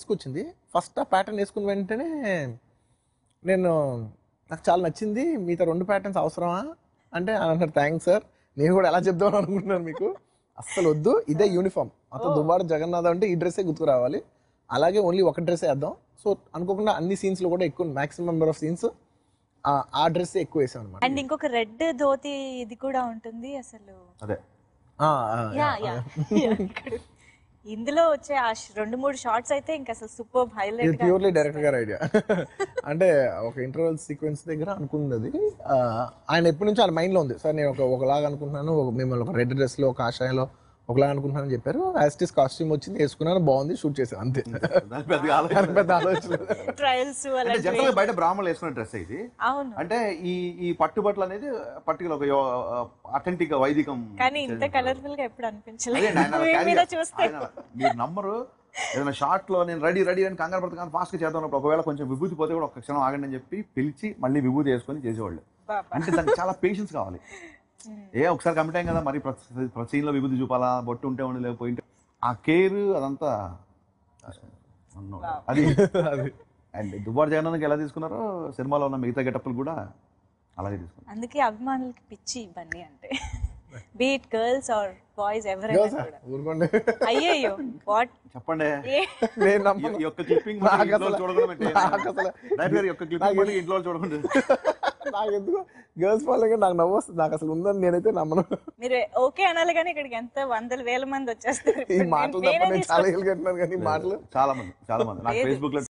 తీసుకొచ్చింది. ఫస్ట్ ఆ ప్యాటర్న్ వేసుకున్న వెంటనే నేను నాకు చాలా నచ్చింది, మిగతా 2 ప్యాటర్న్స్ అవసరమా అంటే అన్నారు థ్యాంక్స్ సార్, నేను కూడా ఎలా చెప్దామని అనుకుంటున్నాను మీకు, అస్సలు వద్దు, ఇదే యూనిఫామ్ మొత్తం దువ్వాడ జగన్నాథ్ అంటే ఈ డ్రెస్సే గుర్తుకు రావాలి, అలాగే ఓన్లీ ఒక డ్రెస్ వేద్దాం. సో అనుకోకుండా అన్ని సీన్స్లో కూడా ఎక్కువ మాక్సిమం నెంబర్ ఆఫ్ సీన్స్ ఆ డ్రెస్ ఎక్కువ వేసాం అనమాట. అండ్ ఇంకొక రెడ్ ధోతి ఇది కూడా ఉంటుంది అసలు. అదే ఇందులో వచ్చే ఆ 2-3 షార్ట్స్ అయితే ఇంకా అసలు సూపర్ హైలైట్. ప్యూర్లీ డైరెక్టర్ గారి ఐడియా. అంటే ఒక ఇంటర్వెల్ సీక్వెన్స్ దగ్గర అనుకున్నది అది, ఆయన ఎప్పటి నుంచో ఆయన మైండ్లో ఉంది. సార్ నేను ఒకలాగా అనుకుంటున్నాను, మిమ్మల్ని ఒక రెడ్ డ్రెస్లో ఒక కాషాయంలో ఒకలాగా అనుకుంటున్నాను చెప్పారు. యాస్టిస్ కాస్ట్యూమ్ వచ్చింది, వేసుకున్నాను, బాగుంది, షూట్ చేశాను అంతే. పెద్ద ఆలోచన. ట్రయల్స్ జనరల్ బయట బ్రాహ్మణులు వేసుకునే డ్రెస్ ఇది. అవును. అంటే ఈ పట్టుబట్టలు అనేది పర్టికులర్ ఒక అథెంటిక్ వైదికం. కానీ ఇంత కలర్ఫుల్ గా ఎప్పుడు అనిపించలేదు. మీరు నమ్మరు, ఏదైనా షార్ట్ లో నేను రెడీ అని కంగారు పడుతున్నాను, ఫాస్ట్ గా చేద్దాం, ఒకవేళ కొంచెం విభూతి పోతే కూడా ఒక క్షణం ఆగండి అని చెప్పి పిలిచి మళ్ళీ విభూతి వేసుకొని చేసేవాళ్ళు. అంటే దానికి చాలా పేషెన్స్ కావాలి. ఒకసారి కమిట్ అయ్యాం కదా, మరి ప్రతి సీన్ లో విభూతి చూపాలా, బొట్టు ఉంటే ఉండి లేకపోయింటే ఆ కేర్ అదంతా అది. అండ్ దువ్వాడ జగన్నాథ్కి ఎలా తీసుకున్నారో సినిమాలో ఉన్న మిగతా గెటప్లు కూడా అలాగే తీసుకున్నారు. అందుకే అభిమానులకి పిచ్చి బన్నీ అంటే, బీట్ గర్ల్స్ ఆర్ బాయ్స్ ఎవరైనా కూడా. అయ్యో వాట్ చెప్పండి, నేను ఈ యొక్క క్లిప్పింగ్ ఇంట్లో చూడకుండా నాకు ఎందుకు గర్ల్స్ ఫాలోయింగ్ నాకు నవ్వు వస్తుంది, నాకు అసలు ఉందని నేనైతే నమ్మను. మీరు ఓకే అనాలి కానీ ఇక్కడికి ఎంత 100,000 మంది వచ్చేస్తారు. ఈ మాటలు తప్ప నేను చాలా ఏళ్ళు కట్టినాను కానీ మాటలు చాలా మంది నాకు ఫేస్బుక్ లో